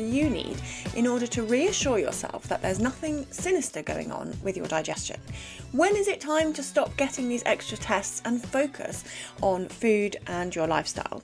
do you need in order to reassure yourself that there's nothing sinister going on with your digestion? When is it time to stop getting these extra tests and focus on food and your lifestyle?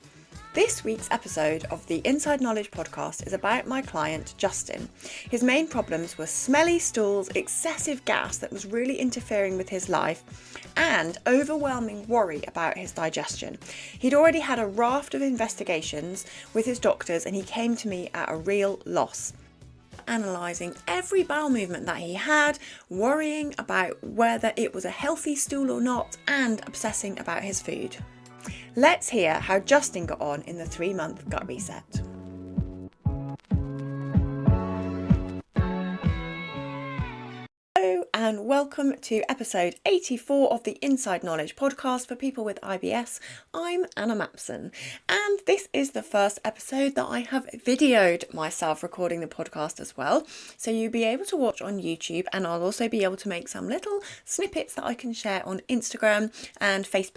This week's episode of the Inside Knowledge podcast is about my client, Justin. His main problems were smelly stools, excessive gas that was really interfering with his life, and overwhelming worry about his digestion. He'd already had a raft of investigations with his doctors and he came to me at a real loss. Analysing every bowel movement that he had, worrying about whether it was a healthy stool or not, and obsessing about his food. Let's hear how Justin got on in the 3-month gut reset. Hello and welcome to episode 84 of the Inside Knowledge podcast for people with IBS. I'm Anna Mapson, and this is the first episode that I have videoed myself recording the podcast as well. So you'll be able to watch on YouTube, and I'll also be able to make some little snippets that I can share on Instagram and Facebook.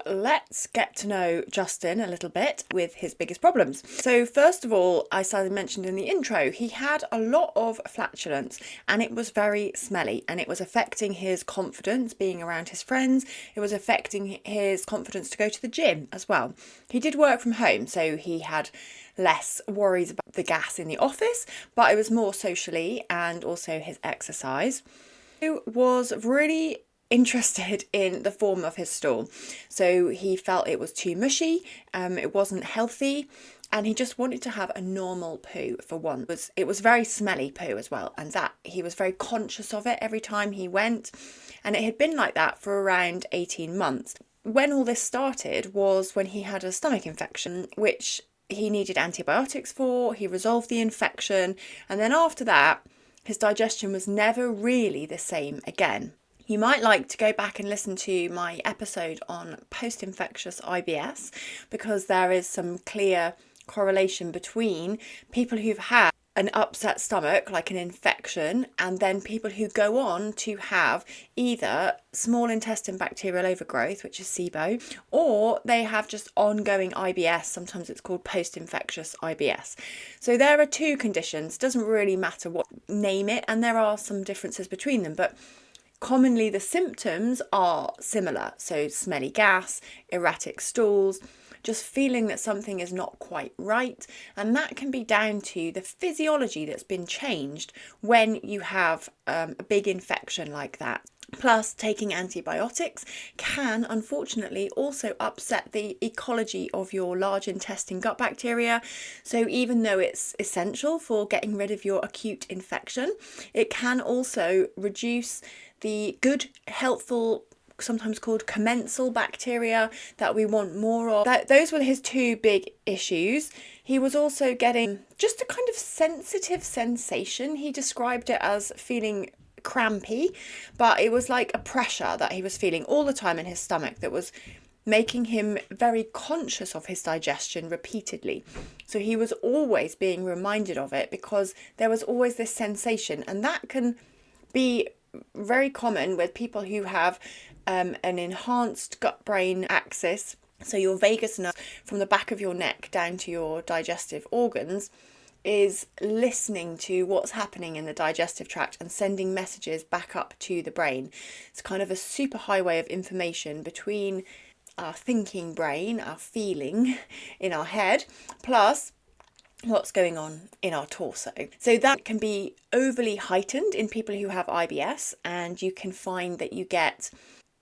Let's get to know Justin a little bit with his biggest problems. So first of all, as I mentioned in the intro, he had a lot of flatulence and it was very smelly, and it was affecting his confidence being around his friends. It was affecting his confidence to go to the gym as well. He did work from home, so he had less worries about the gas in the office, but it was more socially and also his exercise. He was really interested in the form of his stool. So he felt it was too mushy, it wasn't healthy, and he just wanted to have a normal poo for one. It was very smelly poo as well, and that he was very conscious of it every time he went, and it had been like that for around 18 months. When all this started was when he had a stomach infection, which he needed antibiotics for. He resolved the infection, and then after that his digestion was never really the same again. You might like to go back and listen to my episode on post-infectious IBS, because there is some clear correlation between people who've had an upset stomach, like an infection, and then people who go on to have either small intestine bacterial overgrowth, which is SIBO, or they have just ongoing IBS. Sometimes it's called post-infectious IBS. So there are two conditions. Doesn't really matter what name it, and there are some differences between them, but commonly the symptoms are similar. So smelly gas, erratic stools, just feeling that something is not quite right. And that can be down to the physiology that's been changed when you have a big infection like that. Plus, taking antibiotics can unfortunately also upset the ecology of your large intestine gut bacteria. So even though it's essential for getting rid of your acute infection, it can also reduce the good, helpful, sometimes called commensal bacteria that we want more of. Those were his two big issues. He was also getting just a kind of sensitive sensation. He described it as feeling crampy, but it was like a pressure that he was feeling all the time in his stomach that was making him very conscious of his digestion repeatedly. So he was always being reminded of it because there was always this sensation, and that can be very common with people who have an enhanced gut-brain axis. So your vagus nerve from the back of your neck down to your digestive organs is listening to what's happening in the digestive tract and sending messages back up to the brain. It's kind of a super highway of information between our thinking brain, our feeling in our head, plus what's going on in our torso. So that can be overly heightened in people who have IBS, and you can find that you get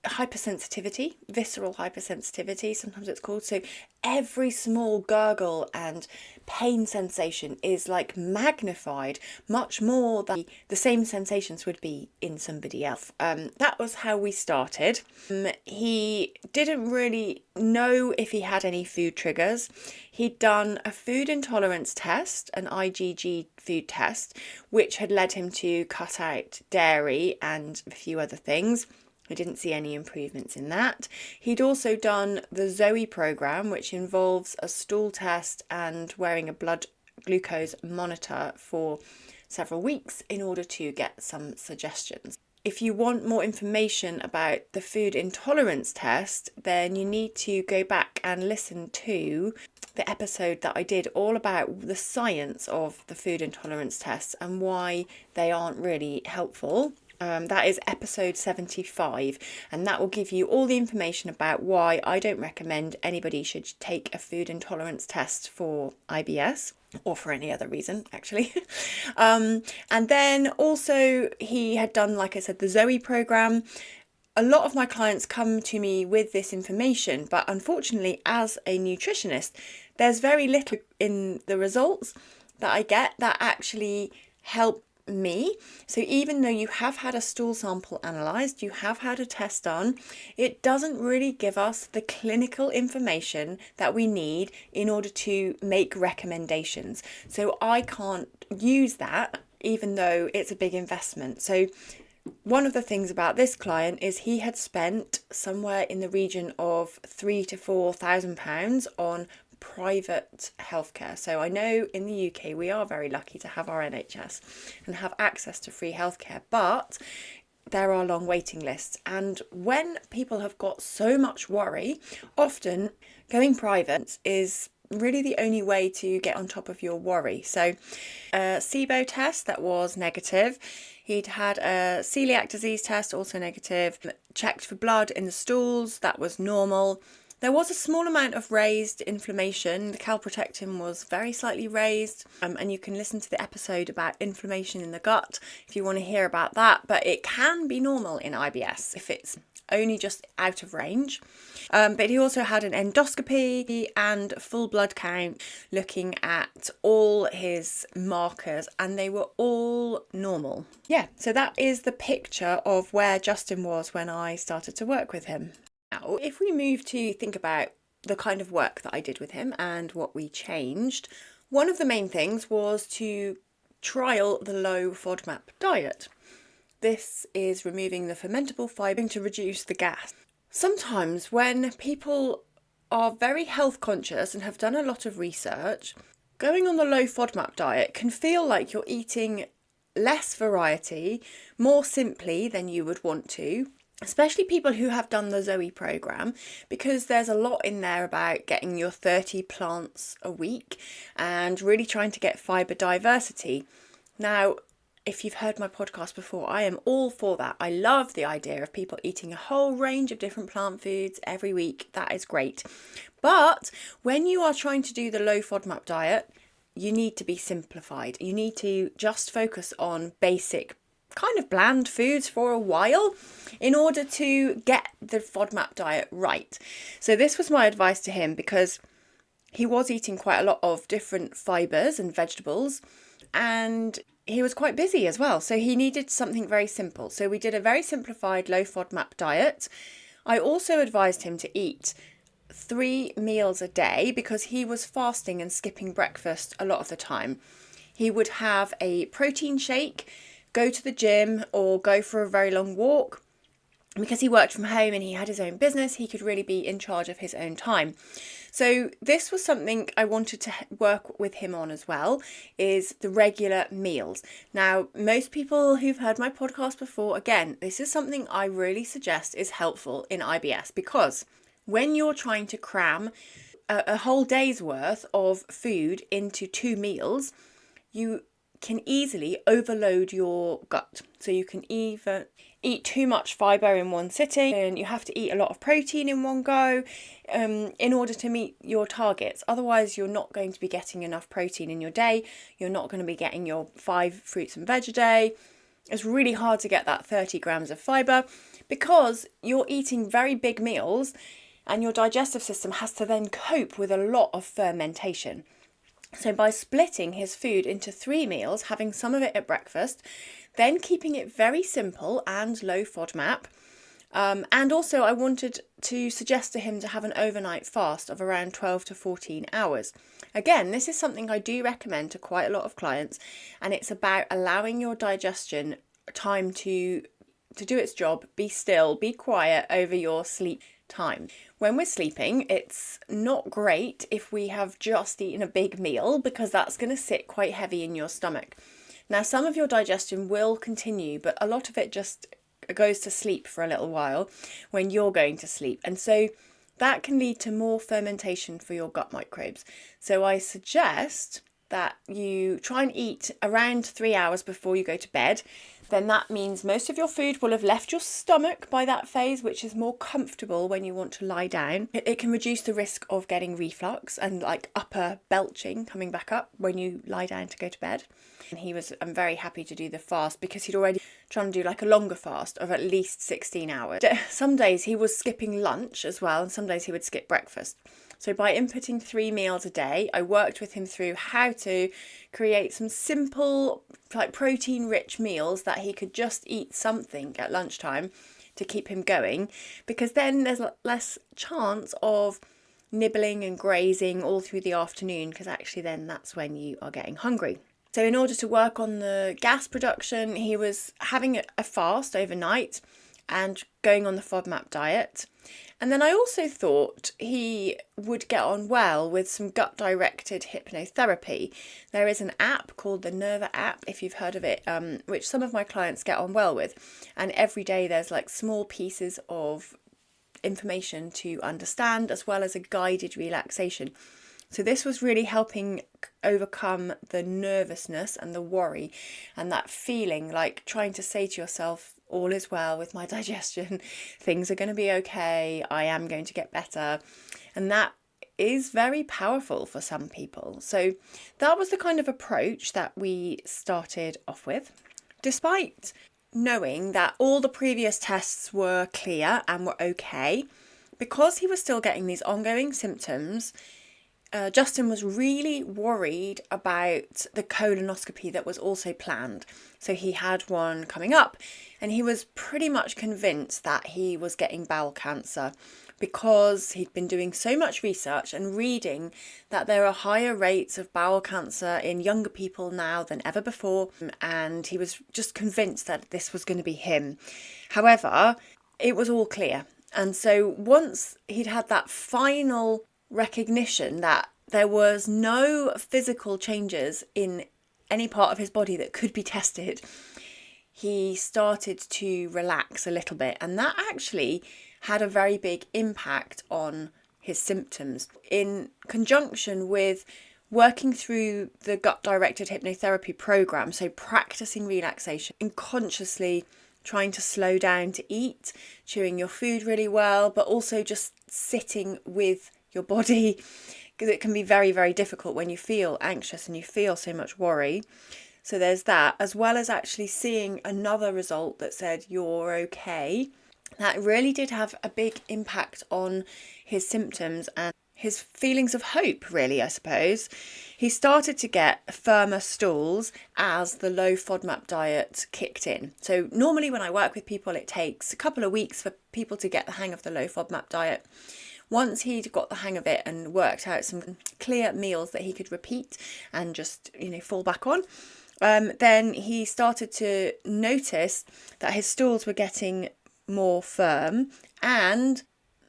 hypersensitivity, visceral hypersensitivity, sometimes it's called. So every small gurgle and pain sensation is like magnified much more than the same sensations would be in somebody else. That was how we started. He didn't really know if he had any food triggers. He'd done a food intolerance test, an IgG food test, which had led him to cut out dairy and a few other things. I didn't see any improvements in that. He'd also done the Zoe program, which involves a stool test and wearing a blood glucose monitor for several weeks in order to get some suggestions. If you want more information about the food intolerance test, then you need to go back and listen to the episode that I did all about the science of the food intolerance tests and why they aren't really helpful. That is episode 75, and that will give you all the information about why I don't recommend anybody should take a food intolerance test for IBS, or for any other reason, actually. And then also he had done, like I said, the Zoe program. A lot of my clients come to me with this information, but unfortunately, as a nutritionist, there's very little in the results that I get that actually help me. So even though you have had a stool sample analysed, you have had a test done, it doesn't really give us the clinical information that we need in order to make recommendations. So I can't use that, even though it's a big investment. So one of the things about this client is he had spent somewhere in the region of £3,000 to £4,000 on private healthcare. So I know in the UK we are very lucky to have our NHS and have access to free healthcare, but there are long waiting lists. And when people have got so much worry, often going private is really the only way to get on top of your worry. So a SIBO test that was negative. He'd had a celiac disease test, also negative. Checked for blood in the stools, that was normal. There was a small amount of raised inflammation. The calprotectin was very slightly raised, and you can listen to the episode about inflammation in the gut if you want to hear about that, but it can be normal in IBS if it's only just out of range. But he also had an endoscopy and full blood count looking at all his markers, and they were all normal. Yeah, so that is the picture of where Justin was when I started to work with him. Now, if we move to think about the kind of work that I did with him and what we changed, one of the main things was to trial the low FODMAP diet. This is removing the fermentable fibre to reduce the gas. Sometimes when people are very health conscious and have done a lot of research, going on the low FODMAP diet can feel like you're eating less variety, more simply than you would want to. Especially people who have done the Zoe program, because there's a lot in there about getting your 30 plants a week and really trying to get fibre diversity. Now, if you've heard my podcast before, I am all for that. I love the idea of people eating a whole range of different plant foods every week. That is great. But when you are trying to do the low FODMAP diet, you need to be simplified. You need to just focus on basic kind of bland foods for a while in order to get the FODMAP diet right. So this was my advice to him, because he was eating quite a lot of different fibres and vegetables, and he was quite busy as well. So he needed something very simple. So we did a very simplified low FODMAP diet. I also advised him to eat 3 meals a day because he was fasting and skipping breakfast a lot of the time. He would have a protein shake, go to the gym, or go for a very long walk. Because he worked from home and he had his own business, he could really be in charge of his own time. So this was something I wanted to work with him on as well, is the regular meals. Now, most people who've heard my podcast before, again, this is something I really suggest is helpful in IBS, because when you're trying to cram a whole day's worth of food into 2 meals, you can easily overload your gut. So you can either eat too much fibre in one sitting, and you have to eat a lot of protein in one go in order to meet your targets. Otherwise, you're not going to be getting enough protein in your day. You're not going to be getting your 5 fruits and veg a day. It's really hard to get that 30 grams of fibre because you're eating very big meals, and your digestive system has to then cope with a lot of fermentation. So by splitting his food into 3 meals, having some of it at breakfast, then keeping it very simple and low FODMAP, and also I wanted to suggest to him to have an overnight fast of around 12 to 14 hours. Again, this is something I do recommend to quite a lot of clients, and it's about allowing your digestion time to do its job, be still, be quiet over your sleep time. When we're sleeping, it's not great if we have just eaten a big meal, because that's going to sit quite heavy in your stomach. Now, some of your digestion will continue, but a lot of it just goes to sleep for a little while when you're going to sleep. And so that can lead to more fermentation for your gut microbes. So I suggest that you try and eat around 3 hours before you go to bed. Then that means most of your food will have left your stomach by that phase, which is more comfortable when you want to lie down. It can reduce the risk of getting reflux and like upper belching coming back up when you lie down to go to bed. And I'm very happy to do the fast because he'd already trying to do like a longer fast of at least 16 hours. Some days he was skipping lunch as well, and some days he would skip breakfast. So by inputting 3 meals a day, I worked with him through how to create some simple, like protein-rich meals that he could just eat something at lunchtime to keep him going, because then there's less chance of nibbling and grazing all through the afternoon, because actually then that's when you are getting hungry. So in order to work on the gas production, he was having a fast overnight and going on the FODMAP diet. And then I also thought he would get on well with some gut-directed hypnotherapy. There is an app called the Nerva app, if you've heard of it, which some of my clients get on well with. And every day there's like small pieces of information to understand, as well as a guided relaxation. So this was really helping overcome the nervousness and the worry and that feeling like trying to say to yourself, all is well with my digestion, things are going to be okay, I am going to get better. And that is very powerful for some people. So that was the kind of approach that we started off with. Despite knowing that all the previous tests were clear and were okay, because he was still getting these ongoing symptoms, Justin was really worried about the colonoscopy that was also planned. So he had one coming up, and he was pretty much convinced that he was getting bowel cancer because he'd been doing so much research and reading that there are higher rates of bowel cancer in younger people now than ever before, and he was just convinced that this was going to be him. However, it was all clear. And so once he'd had that final recognition that there was no physical changes in any part of his body that could be tested, he started to relax a little bit, and that actually had a very big impact on his symptoms. In conjunction with working through the gut-directed hypnotherapy program, so practicing relaxation and consciously trying to slow down to eat, chewing your food really well, but also just sitting with your body, because it can be very, very difficult when you feel anxious and you feel so much worry. So there's that, as well as actually seeing another result that said you're okay. That really did have a big impact on his symptoms and his feelings of hope, really, I suppose. He started to get firmer stools as the low FODMAP diet kicked in. So normally when I work with people, it takes a couple of weeks for people to get the hang of the low FODMAP diet. Once he'd got the hang of it and worked out some clear meals that he could repeat and just, fall back on, then he started to notice that his stools were getting more firm, and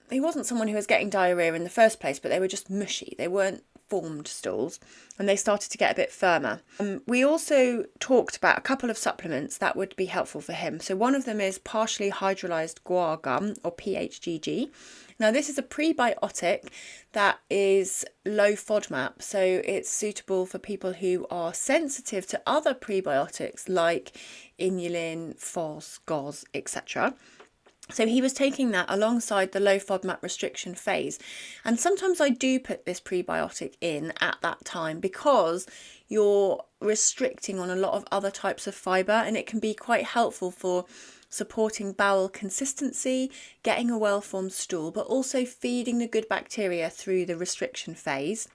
he wasn't someone who was getting diarrhea in the first place, but they were just mushy. They weren't formed stools, and they started to get a bit firmer. We also talked about a couple of supplements that would be helpful for him. So one of them is partially hydrolyzed guar gum, or PHGG. Now this is a prebiotic that is low FODMAP, so it's suitable for people who are sensitive to other prebiotics like inulin, FOS, GOS, etc. So he was taking that alongside the low FODMAP restriction phase. And sometimes I do put this prebiotic in at that time because you're restricting on a lot of other types of fibre, and it can be quite helpful for supporting bowel consistency, getting a well-formed stool, but also feeding the good bacteria through the restriction phase.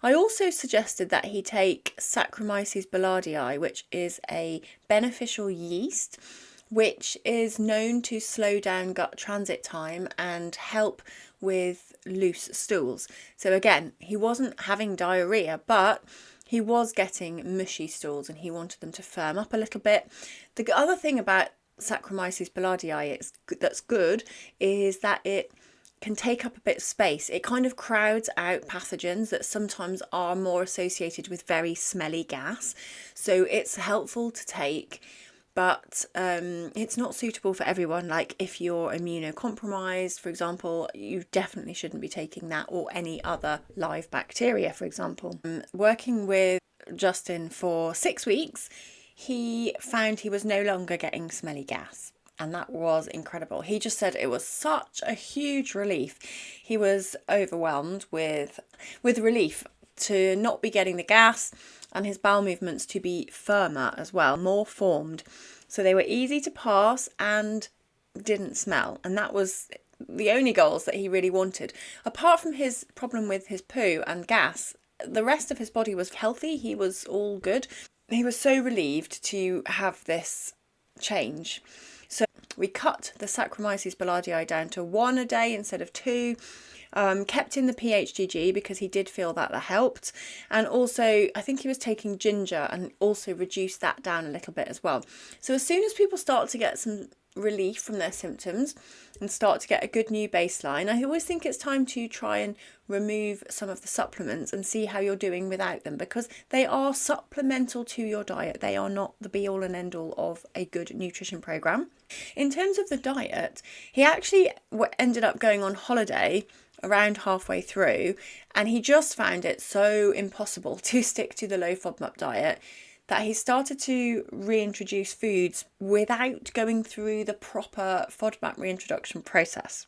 I also suggested that he take Saccharomyces boulardii, which is a beneficial yeast which is known to slow down gut transit time and help with loose stools. So again, he wasn't having diarrhea, but he was getting mushy stools and he wanted them to firm up a little bit. The other thing about Saccharomyces boulardii that's good is that it can take up a bit of space. It kind of crowds out pathogens that sometimes are more associated with very smelly gas. So it's helpful to take but it's not suitable for everyone. Like if you're immunocompromised, for example, you definitely shouldn't be taking that, or any other live bacteria, for example. Working with Justin for 6 weeks, he found he was no longer getting smelly gas. And that was incredible. He just said it was such a huge relief. He was overwhelmed with relief to not be getting the gas, and his bowel movements to be firmer as well, more formed. So they were easy to pass and didn't smell. And that was the only goals that he really wanted. Apart from his problem with his poo and gas, the rest of his body was healthy. He was all good. He was so relieved to have this change. So we cut the Saccharomyces boulardii down to 1 a day instead of 2. Kept in the PHGG because he did feel that helped. And also, I think he was taking ginger and also reduced that down a little bit as well. So as soon as people start to get some relief from their symptoms and start to get a good new baseline, I always think it's time to try and remove some of the supplements and see how you're doing without them, because they are supplemental to your diet. They are not the be all and end all of a good nutrition program. In terms of the diet, he actually ended up going on holiday around halfway through, and he just found it so impossible to stick to the low FODMAP diet that he started to reintroduce foods without going through the proper FODMAP reintroduction process.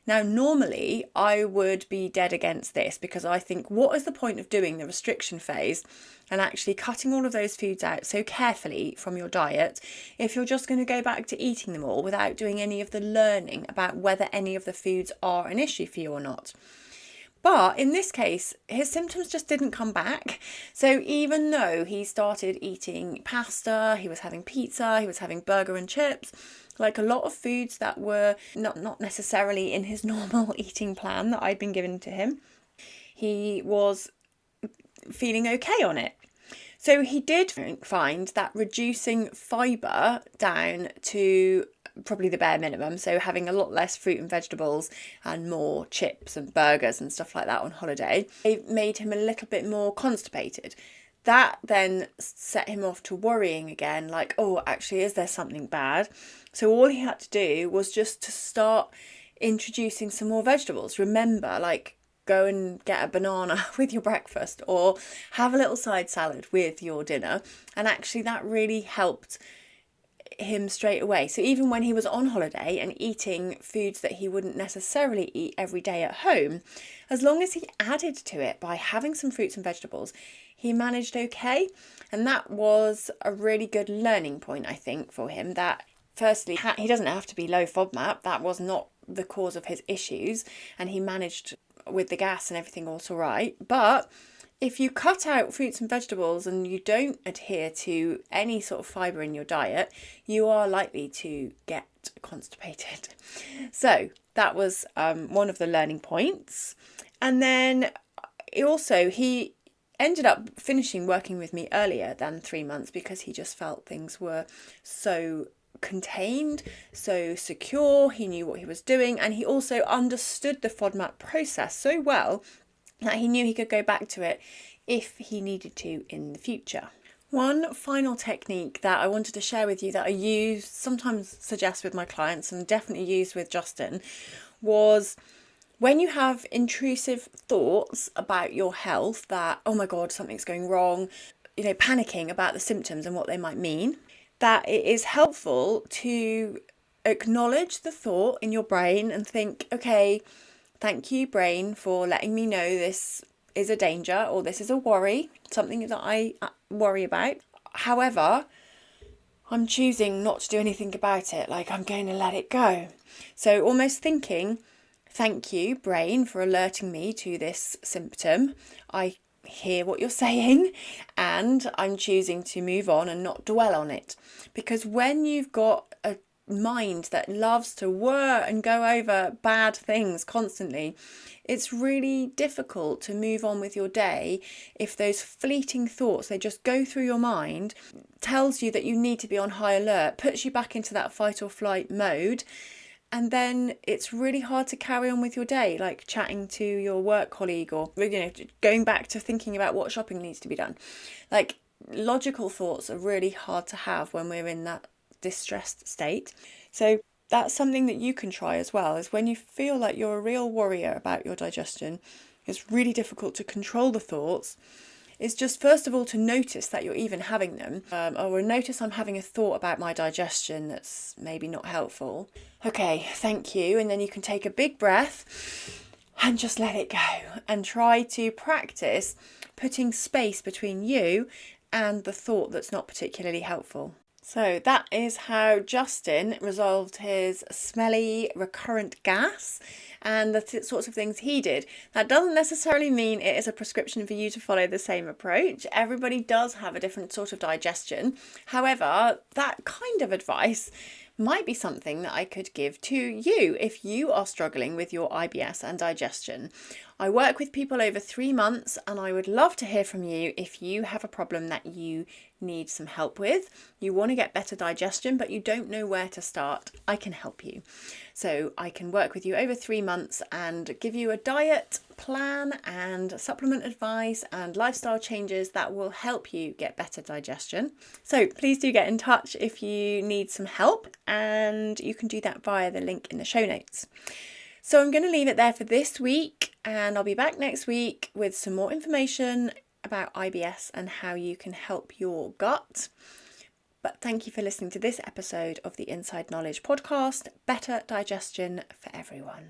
Now, normally I would be dead against this, because I think, what is the point of doing the restriction phase and actually cutting all of those foods out so carefully from your diet if you're just going to go back to eating them all without doing any of the learning about whether any of the foods are an issue for you or not? But in this case, his symptoms just didn't come back. So even though he started eating pasta, he was having pizza, he was having burger and chips, like a lot of foods that were not necessarily in his normal eating plan that I'd been given to him, he was feeling okay on it. So he did find that reducing fibre down to probably the bare minimum, so having a lot less fruit and vegetables and more chips and burgers and stuff like that on holiday, it made him a little bit more constipated. That then set him off to worrying again, like, oh, actually, is there something bad? So all he had to do was just to start introducing some more vegetables. Remember, like, go and get a banana with your breakfast, or have a little side salad with your dinner. And actually that really helped him straight away. So even when he was on holiday and eating foods that he wouldn't necessarily eat every day at home, as long as he added to it by having some fruits and vegetables, he managed okay. And that was a really good learning point, I think, for him, that firstly, he doesn't have to be low FODMAP. That was not the cause of his issues, and he managed with the gas and everything all right. But if you cut out fruits and vegetables and you don't adhere to any sort of fibre in your diet, you are likely to get constipated. So that was one of the learning points. And then also he ended up finishing working with me earlier than 3 months, because he just felt things were so contained, so secure. He knew what he was doing, and he also understood the FODMAP process so well that he knew he could go back to it if he needed to in the future. One final technique that I wanted to share with you that I sometimes suggest with my clients, and definitely used with Justin, was when you have intrusive thoughts about your health that, oh my God, something's going wrong, panicking about the symptoms and what they might mean, that it is helpful to acknowledge the thought in your brain and think, okay, thank you, brain, for letting me know this is a danger, or this is a worry, something that I worry about. However, I'm choosing not to do anything about it. Like, I'm going to let it go. So almost thinking, thank you, brain, for alerting me to this symptom. I hear what you're saying, and I'm choosing to move on and not dwell on it. Because when you've got a mind that loves to whir and go over bad things constantly, it's really difficult to move on with your day if those fleeting thoughts, they just go through your mind, tells you that you need to be on high alert, puts you back into that fight or flight mode. And then it's really hard to carry on with your day, like chatting to your work colleague, or going back to thinking about what shopping needs to be done. Like, logical thoughts are really hard to have when we're in that distressed state. So that's something that you can try as well, is when you feel like you're a real worrier about your digestion, it's really difficult to control the thoughts, is just first of all to notice that you're even having them. Or notice I'm having a thought about my digestion that's maybe not helpful. Okay, thank you. And then you can take a big breath and just let it go, and try to practice putting space between you and the thought that's not particularly helpful. So that is how Justin resolved his smelly recurrent gas and the sorts of things he did. That doesn't necessarily mean it is a prescription for you to follow the same approach. Everybody does have a different sort of digestion. However, that kind of advice might be something that I could give to you if you are struggling with your IBS and digestion. I work with people over 3 months, and I would love to hear from you if you have a problem that you need some help with. You want to get better digestion, but you don't know where to start. I can help you. So I can work with you over 3 months and give you a diet plan and supplement advice and lifestyle changes that will help you get better digestion. So please do get in touch if you need some help, and you can do that via the link in the show notes. So I'm going to leave it there for this week, and I'll be back next week with some more information about IBS and how you can help your gut. But thank you for listening to this episode of the Inside Knowledge podcast. Better digestion for everyone.